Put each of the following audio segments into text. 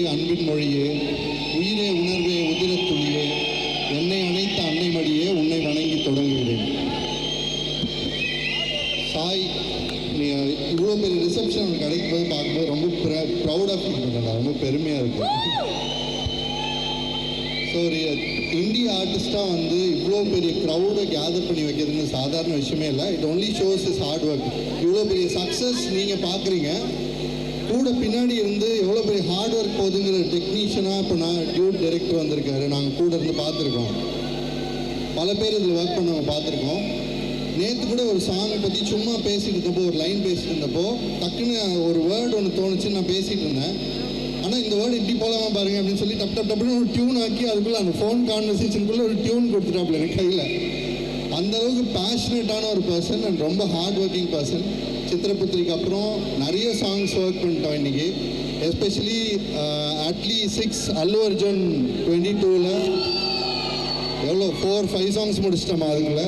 அன்பின் மொழியே, உயிரே உணர்வே உதிரத்துளியே, என்னை அணைத்த அன்னை மடியே உன்னை வணங்கி தொடங்குகிறேன். சாய், நீ இவ்வளோ பெரிய ரிசப்ஷன் கிடைக்கும் போது பார்க்கும்போது ரொம்ப ப்ரௌடாக ஃபீல் பண்ணுறேன். ரொம்ப பெருமையாக இருக்குது. ஸோ ஒரு இந்திய ஆர்டிஸ்டாக வந்து இவ்வளோ பெரிய க்ரௌடை கேதர் பண்ணி வைக்கிறதுன்னு சாதாரண விஷயமே இல்லை. It only shows is hard work. இவ்வளோ பெரிய சக்ஸஸ் நீங்கள் பார்க்குறீங்க. கூட பின்னாடி இருந்து எவ்வளோ பெரிய ஹார்ட் ஒர்க் போகுதுங்கிற டெக்னீஷியனாக இப்போ நான் டியூட் டைரக்டர் வந்திருக்காரு. நாங்கள் கூட இருந்து பார்த்துருக்கோம். பல பேர் இதில் ஒர்க் பண்ணவங்க பார்த்துருக்கோம். நேற்று கூட ஒரு சாங்கை பற்றி சும்மா பேசிகிட்டு இருந்தப்போ, ஒரு லைன் பேசிகிட்டு இருந்தப்போ டக்குன்னு ஒரு வேர்டு ஒன்று தோணுச்சு. நான் பேசிகிட்டு இருந்தேன். ஆனால் இந்த வேர்டு இப்படி போகலாமா பாருங்கள் அப்படின்னு சொல்லி டப்புன்னு ஒரு டியூன் ஆக்கி அதுக்குள்ளே அந்த ஃபோன் கான்வர்சேஷனுக்குள்ளே ஒரு டியூன் கொடுத்துட்டாப்புல எனக்கு கையில். அந்தளவுக்கு பேஷனேட்டான ஒரு பர்சன் அண்ட் ரொம்ப ஹார்ட் ஒர்க்கிங் பர்சன். சித்திரபுத்திரிக்கு அப்புறம் நிறைய சாங்ஸ் ஒர்க் பண்ணிட்டோம் இன்றைக்கி. எஸ்பெஷலி அட்லி 6 அல்லு அர்ஜுன் 22ல் எவ்வளோ 4-5 சாங்ஸ் முடிச்சிட்டோமா. அதுக்குள்ளே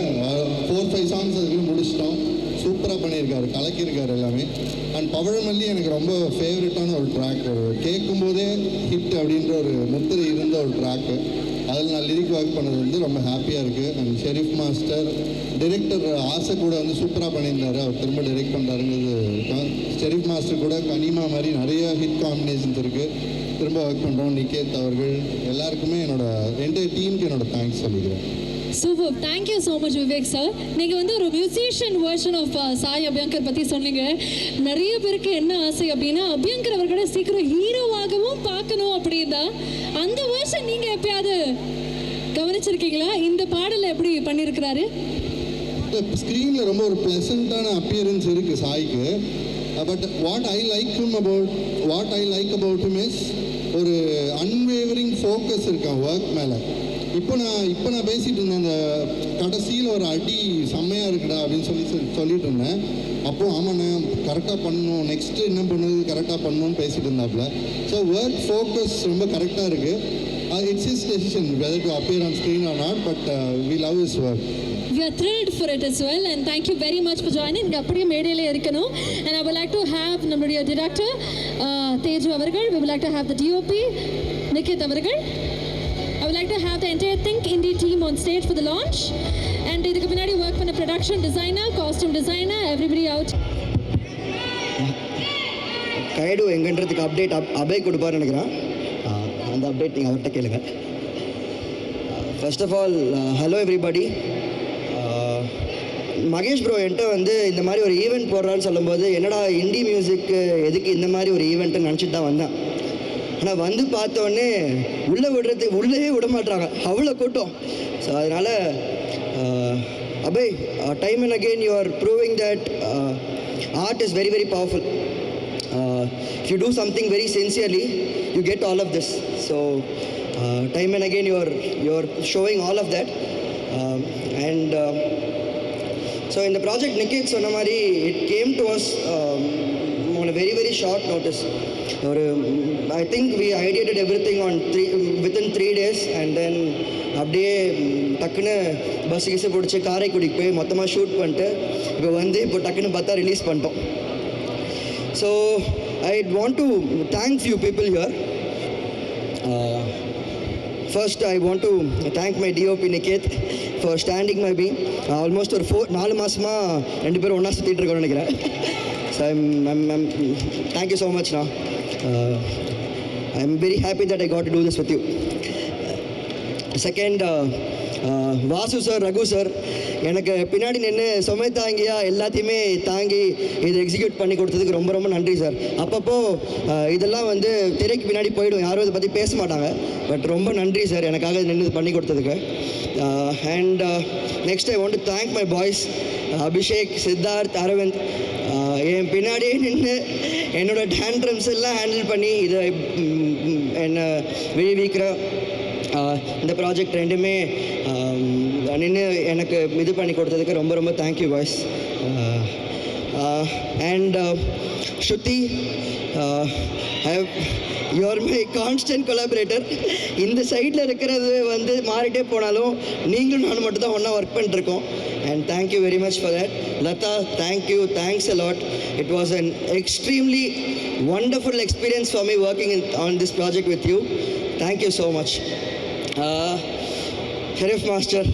4-5 சாங்ஸ் அதுக்குள்ளே முடிச்சிட்டோம். சூப்பராக பண்ணியிருக்காரு, கலக்கியிருக்காரு எல்லாமே. அண்ட் பவழமல்லி எனக்கு ரொம்ப ஃபேவரட்டான ஒரு ட்ராக். கேட்கும்போதே ஹிட் அப்படின்ற ஒரு முத்திரை இருந்த ஒரு ட்ராக்கு. அதில் நான் லிரிக் ஒர்க் பண்ணது வந்து ரொம்ப ஹாப்பியாக இருக்குது. அண்ட் ஷெரீஃப் மாஸ்டர் டைரக்டர் ஆசை கூட வந்து சூப்பராக பண்ணியிருந்தார். அவர் திரும்ப டைரக்ட் பண்ணுறாருங்கிறது. ஷெரீஃப் மாஸ்டர் கூட கனிமா மாதிரி நிறைய ஹிட் காம்பினேஷன்ஸ் இருக்குது. திரும்ப ஒர்க் பண்ணுறோம். நிகேத் அவர்கள் எல்லாருக்குமே என்டையர் டீமுக்கு என்னோட தேங்க்ஸ் சொல்லிக்கிறேன். Super, thank you so much Vivek sir. நீங்கள் வந்து ஒரு musician version of Sai Abhyankar பற்றி சொன்னீங்க. நிறைய பேருக்கு என்ன ஆசை அப்படின்னா அபியங்கர் அவர்களை சீக்கிரம் ஹீரோவாகவும் பார்க்கணும் அப்படின்னா அந்த வெர்ஷன் நீங்கள் எப்பயாவது கவனிச்சிருக்கீங்களா? இந்த பாடலை எப்படி பண்ணியிருக்கிறாரு? ஸ்க்ரீனில் ரொம்ப ஒரு ப்ளசண்ட்டான அப்பியரன்ஸ் இருக்குது சாய்க்கு. But what I like about him is ஒரு அன்வேவரிங் ஃபோக்கஸ் இருக்கான் ஒர்க் மேலே. இப்போ நான் பேசிகிட்டு இருந்தேன். அந்த கடைசியில் ஒரு அடி செம்மையாக இருக்குடா அப்படின்னு சொல்லிட்டு இருந்தேன். அப்போது ஆமாண்ணே கரெக்டாக பண்ணணும், நெக்ஸ்ட்டு என்ன பண்ணுறது கரெக்டாக பண்ணணும்னு பேசிகிட்டு இருந்தாப்புல. ஸோ ஒர்க் ஃபோக்கஸ் ரொம்ப கரெக்டாக இருக்குது. It's his decision whether to appear on screen or not, but we love his work. We are thrilled for it as well, and thank you very much for joining. இங்கே அப்படியே மேடையிலே இருக்கணும். And I would like to have நம்முடைய director Teju அவர்கள். We would like to have the DOP Nikith அவர்கள். I would like to have the entire Think Indie team on stage for the launch. And இதுக்கு பின்னாடி work பண்ண production designer, costume designer, everybody out. Guide எங்கன்றதுக்கு update Abhay கொடுப்பார்னு நினைக்கிறேன். அந்த update நீங்கள் அவர்கிட்ட கேளுங்க. First of all hello everybody. Mahesh bro என்கிட்ட வந்து இந்த மாதிரி ஒரு ஈவெண்ட் போடுறான்னு சொல்லும்போது என்னடா இண்டி மியூசிக்கு எதுக்கு இந்த மாதிரி ஒரு ஈவெண்ட்டு நினச்சிட்டு தான் வந்தேன். ஆனால் வந்து பார்த்தோன்னே உள்ளே விட மாட்டாங்க, அவ்வளோ கூட்டம். ஸோ அதனால் Abhay, time and again you are proving that art is very, very powerful. If you do something very sincerely, you get all of this. So time and again you are showing all of that. And so in the project Niket Sonamari, it came to us on a very, very short notice. I think we ideated everything within 3 days, and then அப்படியே டக்குன்னு bus கிஸை பிடிச்சி காரைக்குடிக்கு போய் மொத்தமாக shoot பண்ணிட்டு இப்போ டக்குன்னு பார்த்தா release பண்ணிட்டோம். So I want to thank few people here. First I want to thank my DOP Niket for standing my beam. Almost ஒரு 4 மாதமாக 2 பேரும் ஒன்றா சுற்றிட்டு இருக்கோம்னு நினைக்கிறேன். So I'm thank you so much now. I'm very happy that I got to do this with you. Second, Vasu sir, Raghu sir எனக்கு பின்னாடி நின்று சுமை தாங்கியா எல்லாத்தையுமே தாங்கி இதை எக்ஸிக்யூட் பண்ணி கொடுத்ததுக்கு ரொம்ப ரொம்ப நன்றி சார். அப்பப்போ இதெல்லாம் வந்து திரைக்கு பின்னாடி போயிடும், யாரும் இதை பற்றி பேச மாட்டாங்க. பட் ரொம்ப நன்றி சார் எனக்காக நின்று பண்ணி கொடுத்ததுக்கு. And next I want to thank my boys Abhishek, Siddharth, Aravind. என் பின்னாடியே நின்று என்னோட டேண்ட்ரம்ஸ் எல்லாம் ஹேண்டில் பண்ணி இதை என்னை விழிவிக்கிற இந்த ப்ராஜெக்ட் ரெண்டுமே நின்று எனக்கு இது பண்ணி கொடுத்ததுக்கு ரொம்ப ரொம்ப thank you boys. And Shruti, you are my constant collaborator. இந்த சைடில் இருக்கிறது வந்து மாறிட்டே போனாலும் நீங்களும் நானும் மட்டும் தான் ஒன்றா ஒர்க் பண்ணிட்டுருக்கோம். And thank you very much for that. Lata, thank you, thanks a lot. It was an extremely wonderful experience for me working on this project with you. Thank you so much. Sharif Master,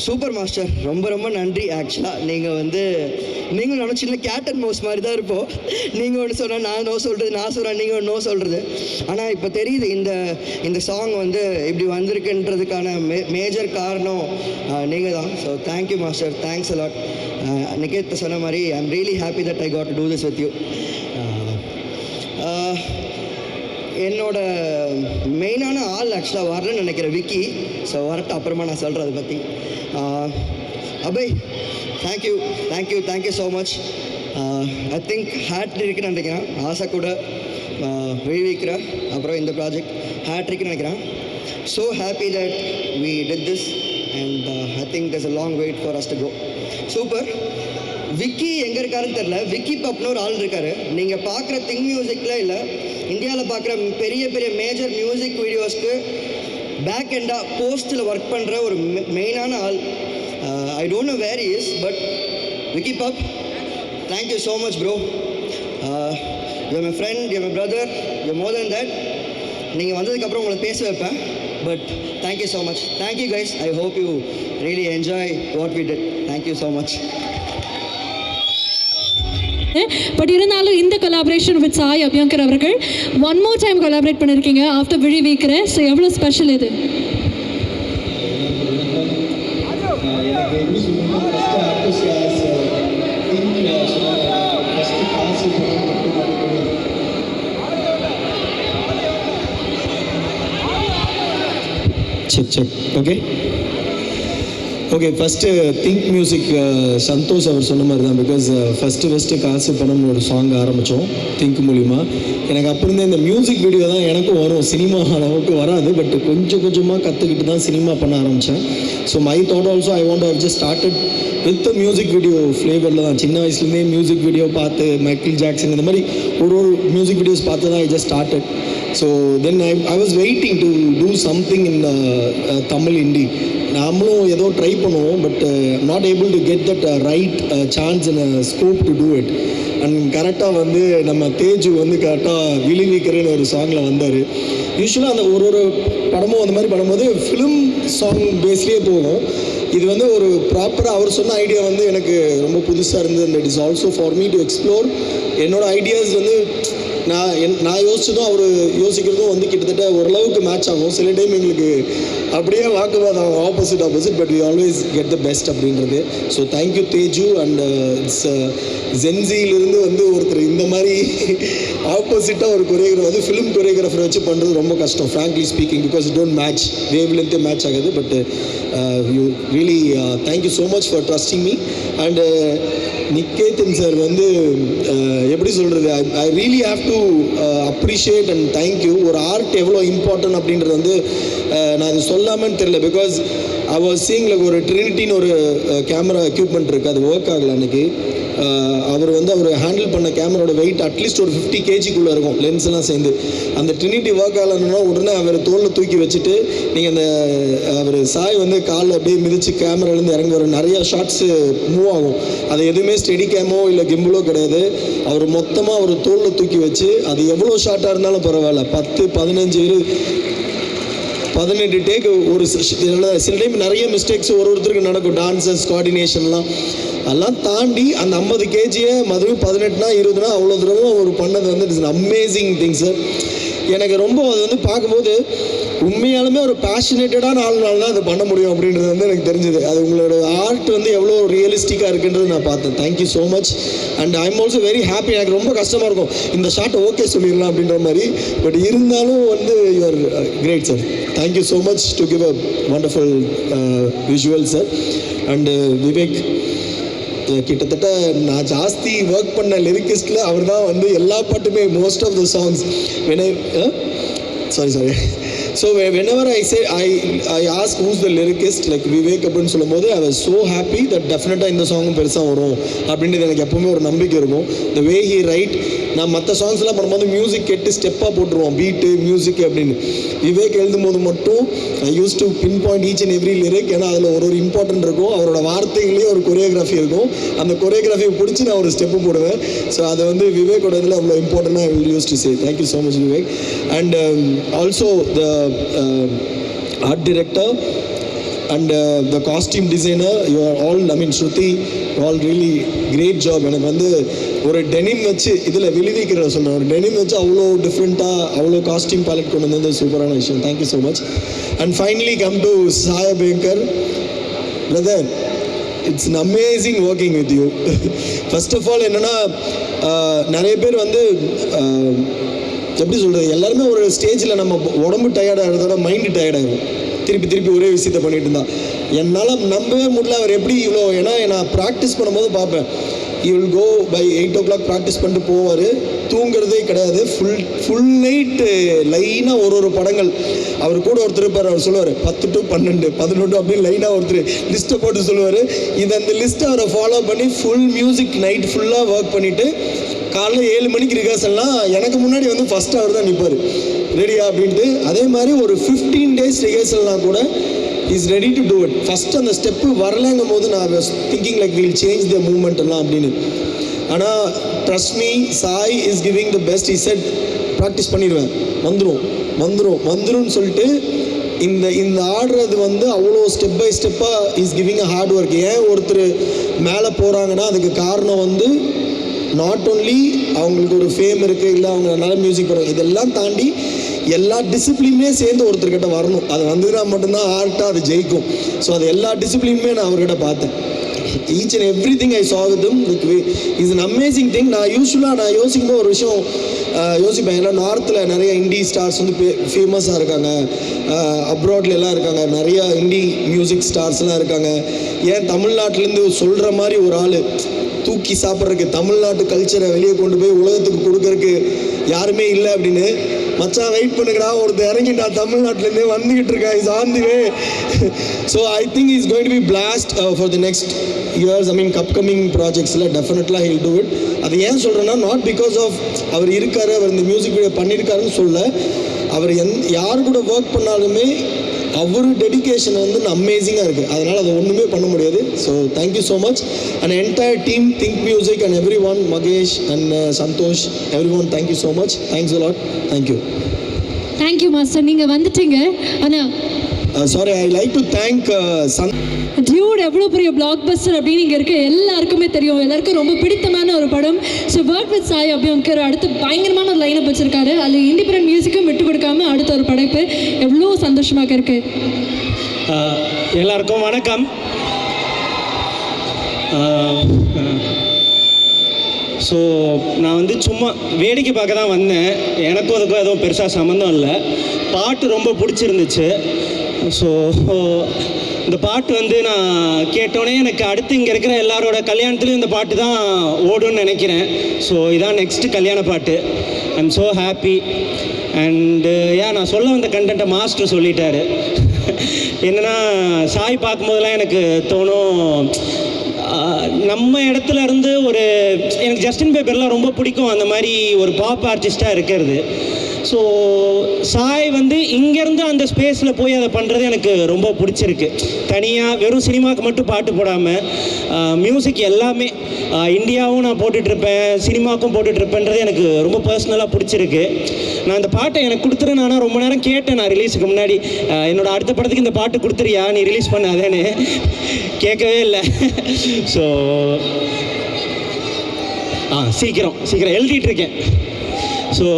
super master, ரொம்ப ரொம்ப நன்றி. ஆக்சுவலாக நீங்கள் நானும் சின்ன gate and mouse மாதிரி தான் இருப்போம். நீங்கள் ஒன்று சொன்னால் நான் நோ சொல்கிறது, நான் சொல்கிறேன் நீங்கள் ஒன்று நோ சொல்கிறது. ஆனால் இப்போ தெரியுது இந்த சாங் இப்படி வந்திருக்குன்றதுக்கான மேஜர் காரணம் நீங்கள் தான். So thank you master, thanks a lot. Niketh சொன்ன மாதிரி I am really happy that I got to do this with you. என்னோட மெயினான ஆள் ஆக்சுவலாக வரலன்னு நினைக்கிறேன், விக்கி. ஸோ வரட்டும், அப்புறமா நான் சொல்கிறேன் அதை பற்றி. Abhay, thank you so much. I think ஹேட்ரிக்னு நினைக்கிறேன், ஆசை கூட விழிவிக்கிற அப்புறம் இந்த ப்ராஜெக்ட் ஹேட்ரிக்னு நினைக்கிறேன். So happy that we did this and I think there's a long wait for us to go. Super. Vicky எங்கே இருக்காருன்னு தெரில. விக்கி பப்னு ஒரு ஆள் இருக்கார். நீங்கள் பார்க்குற திங் மியூசிக்கில் இல்லை, இந்தியாவில் பார்க்குற பெரிய பெரிய மேஜர் மியூசிக் வீடியோஸ்க்கு பேக் எண்டாக போஸ்ட்டில் ஒர்க் பண்ணுற ஒரு மெயினான ஆள். I don't know where is, but Vicky பப், thank you so much bro. You my friend, you my brother, you more then that. நீங்கள் வந்ததுக்கப்புறம் உங்களை பேச வைப்பேன், but thank you so much. Thank you guys. I hope you really enjoy what we did. Thank you so much. But இருந்தாலும் இந்த collaboration with Sai Abhyankar அவர்கள் one more time collaborate பண்ணியிருக்கீங்க after விழி வீக்கிற. ஸோ எவ்வளோ ஸ்பெஷல் இது? Check okay. First thing music Santhosh அவர் சொன்ன மாதிரி தான். பிகாஸ் ஃபஸ்ட்டு காசு பணம்னு ஒரு சாங் ஆரம்பித்தோம் திங்க் மூலிமா. எனக்கு அப்போ இருந்தே இந்த மியூசிக் வீடியோ தான் எனக்கும் வரும், சினிமா அளவுக்கு வராது. பட் கொஞ்சமாக கற்றுக்கிட்டு தான் சினிமா பண்ண ஆரம்பித்தேன். So my thought also I want to have just started with music video ஃப்ளேவரில் தான். சின்ன வயசுலேருந்தே மியூசிக் வீடியோ பார்த்து மைக்கேல் ஜாக்சன் இந்த மாதிரி ஒரு மியூசிக் வீடியோஸ் பார்த்து தான் I just started. So then I was waiting to do something in Tamil indie. நாமளும் ஏதோ ட்ரை பண்ணுவோம், but not able to get that right chance and scope to do it. And கரெக்டாக நம்ம தேஜு கரெக்டாக விழிவிக்கிறேன்னு ஒரு சாங்கில் வந்தார். யூஸ்வலாக அந்த ஒரு படமும் அந்த மாதிரி பண்ணும்போது ஃபிலிம் சாங் பேஸ்லேயே போகும். இது ஒரு ப்ராப்பராக அவர் சொன்ன ஐடியா எனக்கு ரொம்ப புதுசாக இருந்தது. And it is also for me to explore. என்னோடய ஐடியாஸ் நான் யோசிச்சதும் அவர் யோசிக்கிறதும் கிட்டத்தட்ட ஓரளவுக்கு மேட்ச் ஆகும். சில டைம் எங்களுக்கு அப்படியே வாக்குவாதம் ஆகும், opposite, but we always get the best அப்படின்றது. So thank you Teju. And it's ஜென்சியிலிருந்து ஒருத்தர் இந்த மாதிரி ஆப்போசிட்டாக ஒரு கொரியோகிராஃபர் ஃபிலிம் கொரியோகிராஃபரை வச்சு பண்ணுறது ரொம்ப கஷ்டம், frankly speaking, because it don't match, வேவ்லென்த்தே மேட்ச் ஆகுது. But you really thank you so much for trusting me. And Niketan sir எப்படி சொல்கிறது, I really have to appreciate and thank you. ஒரு ஆர்ட் எவ்வளோ இம்பார்ட்டன்ட் அப்படின்றது நான் இது சொல்லாமன்னு தெரியல. பிகாஸ் ஐ வாஸ் சீயிங் ஒரு ட்ரினிட்டின்னு ஒரு கேமரா எக்யூப்மெண்ட் இருக்குது, அது ஒர்க் ஆகலை அன்றைக்கி. அவர் அவர் ஹேண்டில் பண்ண கேமராவோட வெயிட் அட்லீஸ்ட் ஒரு 50 kgக்குள்ளே இருக்கும், லென்ஸ் எல்லாம் சேர்ந்து. அந்த ட்ரினிட்டி ஒர்க் ஆகலைன்னா உடனே அவர் தோளில் தூக்கி வச்சுட்டு நீங்கள் அந்த அவர் சாய் காலில் அப்படியே மிதித்து கேமராலேருந்து இறங்கி வர நிறையா ஷார்ட்ஸு மூவ் ஆகும். அது எதுவுமே ஸ்டெடி கேமோ இல்லை கிம்பிளோ கிடையாது. அவர் மொத்தமாக அவர் தோளில் தூக்கி வச்சு அது எவ்வளோ ஷார்ட்டாக இருந்தாலும் பரவாயில்ல, 10, 15, 18 டேக். ஒரு சில டைம் நிறைய மிஸ்டேக்ஸ் ஒருத்தருக்கு நடக்கும், டான்சர்ஸ் கோஆர்டினேஷன்லாம். அதெல்லாம் தாண்டி அந்த 50 kgயை மறுபடியும் 18னா 20னா அவ்வளோ தூரம் ஒரு பண்ணது இட்ஸ் அமேசிங் திங் சார். எனக்கு ரொம்ப அது பார்க்கும்போது உண்மையாலுமே ஒரு பேஷனேட்டடான ஆள்னால தான் அதை பண்ண முடியும் அப்படின்றது எனக்கு தெரிஞ்சுது. அது உங்களோட ஆர்ட் எவ்வளோ ரியலிஸ்டிக்காக இருக்குன்றது நான் பார்த்தேன். Thank you so much. And I am also very happy. எனக்கு ரொம்ப கஷ்டமாக இருக்கும் இந்த ஷார்ட்டை ஓகே சொல்லிடலாம் அப்படின்ற மாதிரி, பட் இருந்தாலும் you are great sir. Thank you so much to give a wonderful visual sir. And Vivek, கிட்டத்தட்ட நான் ஜாஸ்தி ஒர்க் பண்ண லிரிக்கிஸ்டில் அவர் தான் எல்லா பாட்டுமே most of the songs sorry so whenever I ask who's the lyricist, like Vivek அப்படின்னு சொல்லும்போது I was so happy that டெஃபினட்டாக இந்த சாங்கும் பெருசாக வரும் அப்படின்றது எனக்கு எப்போவுமே ஒரு நம்பிக்கை இருக்கும். the way he write, நான் மற்ற சாங்ஸ்லாம் பண்ணும்போது மியூசிக் கேட்டு ஸ்டெப்பாக போட்டுருவோம், பீட்டு மியூசிக் அப்படின்னு. விவேக் எழுதும்போது மட்டும் I use to pin point each and every lyric. ஏன்னா அதில் ஒரு இம்பார்ட்டன்ட் இருக்கும், அவரோட வார்த்தைகளே ஒரு கொரியோகிராஃபி இருக்கும். அந்த கொரியோகிராஃபியை பிடிச்சி நான் ஒரு ஸ்டெப்பு போடுவேன். ஸோ அதை வந்து விவேக்கோட இதில் அவ்வளோ இம்பார்ட்டண்ட்டாக I will use to say thank you so much Vivek. And also the art director and the costume designer, you are all, I mean Shruti, you all really great job. எனக்கு வந்து ஒரு டெனிம் வச்சு இதில் விழுவிக்கிற சொல்கிறேன், ஒரு டெனிம் வச்சு அவ்வளோ டிஃப்ரெண்ட்டாக அவ்வளோ காஸ்டியூம் பேலட் கொண்டு வந்தது சூப்பரான விஷயம். Thank you so much. And finally come to சாயா பேங்கர் brother, it's an amazing working with you. First of all என்னென்னா நிறைய பேர் வந்து எப்படி சொல்கிறது, எல்லாருமே ஒரு ஸ்டேஜில் நம்ம உடம்பு டயர்டாகிறதோட மைண்டு டயர்டாகும். திருப்பி ஒரே விஷயத்தை பண்ணிட்டு இருந்தா என்னால் நம்பவே முடியல அவர் எப்படி இவ்வளோ. ஏன்னா நான் ப்ராக்டிஸ் பண்ணும்போது பார்ப்பேன், he will go by 8 o'clock practice பண்ணிட்டு போவார், தூங்குறதே கிடையாது. ஃபுல் நைட்டு லைனாக ஒரு படங்கள். அவர் கூட ஒருத்தர் இருப்பார், அவர் சொல்லுவார் 10 to 12 11 அப்படின்னு லைனாக ஒருத்தர் லிஸ்ட்டை போட்டு சொல்லுவார். அந்த லிஸ்ட்டை அவரை ஃபாலோ பண்ணி ஃபுல் மியூசிக் நைட் ஃபுல்லாக ஒர்க் பண்ணிவிட்டு காலைல 7 மணிக்கு ரிஹர்சல்லாம் எனக்கு முன்னாடி வந்து ஃபஸ்ட் அவர் தான் நிற்பார், ரெடியா அப்படின்ட்டு. அதே மாதிரி ஒரு 15 days ரிஹர்சல்னால் கூட is ready to do it. First அந்த ஸ்டெப்பு வரலைங்கும் போது நான் thinking like we'll change the moment எல்லாம் அப்படின்னு. ஆனால் trust me, Sai is giving the best. Is set practice பண்ணிடுவேன், வந்துடும் சொல்லிட்டு இந்த ஆடுறது வந்து அவ்வளோ ஸ்டெப் பை ஸ்டெப்பாக is giving a hard work. ஏன் ஒருத்தர் மேலே போகிறாங்கன்னா அதுக்கு காரணம் வந்து நாட் ஓன்லி அவங்களுக்கு ஒரு ஃபேம் இருக்குது, இல்லை அவங்க நல்ல மியூசிக் போடுறாங்க, இதெல்லாம் தாண்டி எல்லா டிசிப்ளினுமே சேர்ந்து ஒருத்தர்கிட்ட வரணும். அது வந்துன்னா மட்டும்தான் ஆர்ட்டாக அது ஜெயிக்கும். ஸோ அது எல்லா டிசிப்ளினுமே நான் அவர்கிட்ட பார்த்தேன். Each and every thing I saw with him is an amazing thing. நான் யோசிக்கும்போது ஒரு விஷயம் யோசிப்பேன். ஏன்னா நார்த்தில் நிறைய இண்டி ஸ்டார்ஸ் வந்து ஃபேமஸாக இருக்காங்க, அப்ராட்ல எல்லாம் இருக்காங்க, நிறையா இண்டி மியூசிக் ஸ்டார்ஸ்லாம் இருக்காங்க. ஏன் தமிழ்நாட்டிலேருந்து சொல்கிற மாதிரி ஒரு ஆள் தூக்கி சாப்பிட்றதுக்கு, தமிழ்நாட்டு கல்ச்சரை வெளியே கொண்டு போய் உலகத்துக்கு கொடுக்கறதுக்கு யாருமே இல்லை அப்படின்னு. மச்சான் வெயிட் பண்ணுங்கடா, ஒருத்தர் இறங்கிட்டா தமிழ்நாட்டிலேருந்தே வந்துக்கிட்டு இருக்கா, is on the way. So I think is going to be blast for the next years. I mean upcoming ப்ராஜெக்ட்ஸில் டெஃபினெட்லாக ஹில் டூ இட். அது ஏன் சொல்கிறேன்னா, நாட் பிகாஸ் ஆஃப் அவர் இருக்காரு, அவர் இந்த மியூசிக் வீடியோ பண்ணியிருக்காருன்னு சொல்ல, அவர் யார் கூட ஒர்க் பண்ணாலுமே அவர் டெடிக்கேஷன் வந்து அமேசிங்காக இருக்குது. அதனால் அதை ஒன்றுமே பண்ண முடியாது. So thank you so much and entire team think music and everyone, Mahesh and Santhosh, everyone, thank you so much. Thanks a lot. Thank you. Thank you master, நீங்கள் வந்துட்டீங்க. ஆனால் sorry, I like to thank dude எவ்வளோ பெரிய பிளாக் பஸ்டர் அப்படின்னு இங்கே இருக்க எல்லாருக்குமே தெரியும், எல்லாருக்கும் ரொம்ப பிடித்தமான ஒரு படம். So work with Sai Abhyankar அடுத்து பயங்கரமான ஒரு லைனப் வச்சிருக்காரு. அதில் இண்டிபெண்டன்ட் மியூசிக்கும் விட்டு கொடுக்காம அடுத்த ஒரு படைப்பு எவ்வளோ சந்தோஷமாக இருக்கு. எல்லாருக்கும் வணக்கம். ஸோ நான் வந்து சும்மா வேடிக்கை பார்க்க தான் வந்தேன். எனக்கும் அதுக்கும் எதுவும் பெருசாக சம்மந்தம் இல்லை. பாட்டு ரொம்ப பிடிச்சிருந்துச்சு. ஸோ இந்த பாட்டு வந்து நான் கேட்டோடனே எனக்கு அடுத்து இங்கே இருக்கிற எல்லாரோட கல்யாணத்துலையும் இந்த பாட்டு தான் ஓடுன்னு நினைக்கிறேன். ஸோ இதான் நெக்ஸ்ட்டு கல்யாண பாட்டு. I am so happy. And நான் சொல்ல வந்த கண்டென்ட்டை மாஸ்டர் சொல்லிட்டாரு. என்னென்னா, சாய் பார்க்கும்போதெல்லாம் எனக்கு தோணும், நம்ம இடத்துல இருந்து ஒரு எனக்கு ஜஸ்டின் பீபர்லாம் ரொம்ப பிடிக்கும், அந்த மாதிரி ஒரு பாப் ஆர்டிஸ்ட்டாக இருக்கிறது. ஸோ சாய் வந்து இங்கேருந்து அந்த ஸ்பேஸில் போய் அதை பண்ணுறது எனக்கு ரொம்ப பிடிச்சிருக்கு. தனியாக வெறும் சினிமாவுக்கு மட்டும் பாட்டு போடாமல் மியூசிக் எல்லாமே இந்தியாவும் நான் போட்டுட்ருப்பேன், சினிமாவுக்கும் போட்டுட்ருப்பேன்றது எனக்கு ரொம்ப பர்சனலாக பிடிச்சிருக்கு. நான் இந்த பாட்டை எனக்கு கொடுத்துறேன். நான் ரொம்ப நேரம் கேட்டேன், நான் ரிலீஸுக்கு முன்னாடி என்னோடய அடுத்த படத்துக்கு இந்த பாட்டு கொடுத்துறியா, நீ ரிலீஸ் பண்ணாதேன்னு. கேட்கவே இல்லை. ஸோ சீக்கிரம் எழுதிட்டுருக்கேன். ஸோ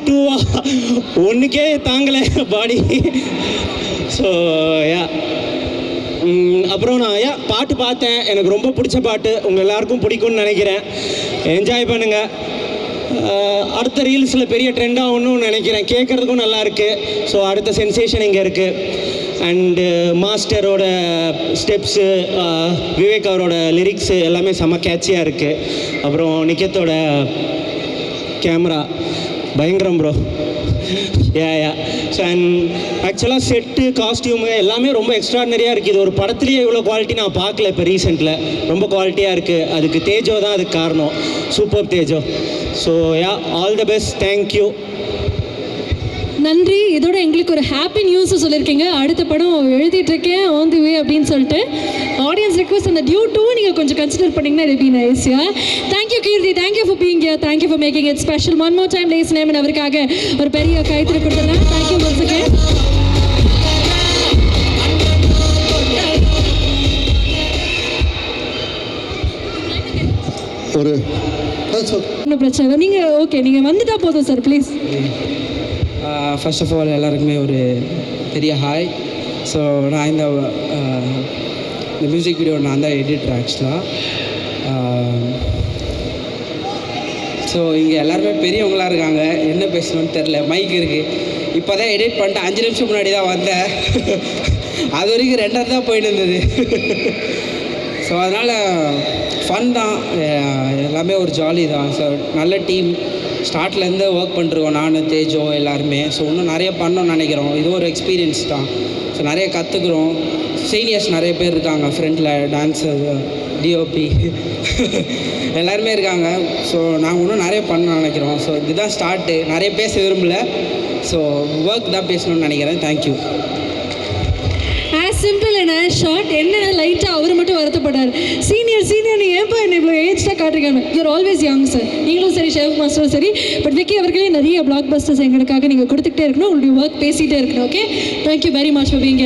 டூவா ஒன்றுக்கே தாங்கலை பாடி. ஸோ அப்புறம் நான் பாட்டு பார்த்தேன், எனக்கு ரொம்ப பிடிச்ச பாட்டு, உங்கள் எல்லாருக்கும் பிடிக்கும்னு நினைக்கிறேன். என்ஜாய் பண்ணுங்கள். அடுத்த ரீல்ஸில் பெரிய ட்ரெண்ட் ஆகணும்னு நினைக்கிறேன். கேட்குறதுக்கும் நல்லா இருக்குது. ஸோ அடுத்த சென்சேஷன் இங்கே இருக்குது. அண்டு மாஸ்டரோட ஸ்டெப்ஸு, விவேக் அவரோட லிரிக்ஸு எல்லாமே செம்ம கேட்சியாக இருக்குது. அப்புறம் நிக்கத்தோட கேமரா பயங்கரம் ப்ரோ. யா ஸோ அண்ட் ஆக்சுவலாக செட்டு, காஸ்டியூமு எல்லாமே ரொம்ப எக்ஸ்ட்ராடினரியாக இருக்குது. இது ஒரு படத்துலேயே இவ்வளோ குவாலிட்டி நான் பார்க்கல இப்போ ரீசெண்டில். ரொம்ப குவாலிட்டியாக இருக்குது. அதுக்கு தேஜோ தான் அதுக்கு காரணம். Super Tejo. So yeah, all the best. Thank you. நன்றி. இதோட எங்களுக்கு ஒரு ஹாப்பி நியூஸ் சொல்லியிருக்கீங்க. அடுத்த படம் எழுதிட்டு இருக்கேன் ஆன் தி வே அப்படின்னு சொல்லிட்டு. ஆடியன்ஸ் ரெக்வஸ்ட் அந்த டியூ 2 நீங்கள் கொஞ்சம் கன்சிடர் பண்ணிங்கன்னா it be nice. Ya, thank you Keerthi. Thank you for being here. Thank you for making it special. One more time லேஸ் நேம் அவருக்காக ஒரு பெரிய கைத்தறி கொடுத்துருங்க. Thank you once again. ஒரு ஒன்றும் பிரச்சனை. நீங்கள் ஓகே, நீங்கள் வந்துட்டா போதும் sir please. First of all எல்லாருக்குமே ஒரு பெரிய ஹாய். ஸோ நான் இந்த மியூசிக் வீடியோ நான் தான் எடிட்டர் ஆக்சுவலாக. ஸோ இங்கே எல்லாருமே பெரியவங்களாக இருக்காங்க. என்ன பேசணும்னு தெரில. மைக் இருக்குது. இப்போ தான் எடிட் பண்ணிட்டு 5 நிமிஷம் முன்னாடி தான் வந்தேன். அது வரைக்கும் 2 தான் போயிட்டு இருந்தது. ஸோ அதனால் ஃபன் தான், எல்லாமே ஒரு ஜாலி தான். ஸோ நல்ல டீம். ஸ்டார்ட்லேருந்து ஒர்க் பண்ணிருக்கோம் நான், தேஜோ எல்லாருமே. ஸோ இன்னும் நிறைய பண்ணோன்னு நினைக்கிறோம். இது ஒரு எக்ஸ்பீரியன்ஸ் தான். ஸோ நிறைய கற்றுக்குறோம். சீனியர்ஸ் நிறைய பேர் இருக்காங்க ஃப்ரெண்டில், டான்ஸர், டிஓபி எல்லாருமே இருக்காங்க. ஸோ நாங்கள் இன்னும் நிறைய பண்ண நினைக்கிறோம். ஸோ இதுதான் ஸ்டார்ட்டு. நிறைய பேச விரும்பல. ஸோ ஒர்க் தான் பேசணும்னு நினைக்கிறேன். Thank you. As simple and as short. என்னென்ன லைட்டாக அவர் மட்டும் வருத்தப்பட்டார். சீனியர் நீங்கள் ஏப்பா என்ன இவ்வளோ ஏஜ்டாக காட்டுறீங்க. You're always young sir. நீங்களும் சரி, ஷெஃப் மாஸ்டரும் சரி. பட் விக்கி அவர்களே நிறைய பிளாக் பஸ்டர்ஸ் எங்களுக்காக நீங்கள் கொடுத்துக்கிட்டே இருக்கணும். உங்களுடைய ஒர்க் பேசிகிட்டே இருக்கணும். Okay, thank you very much for being here.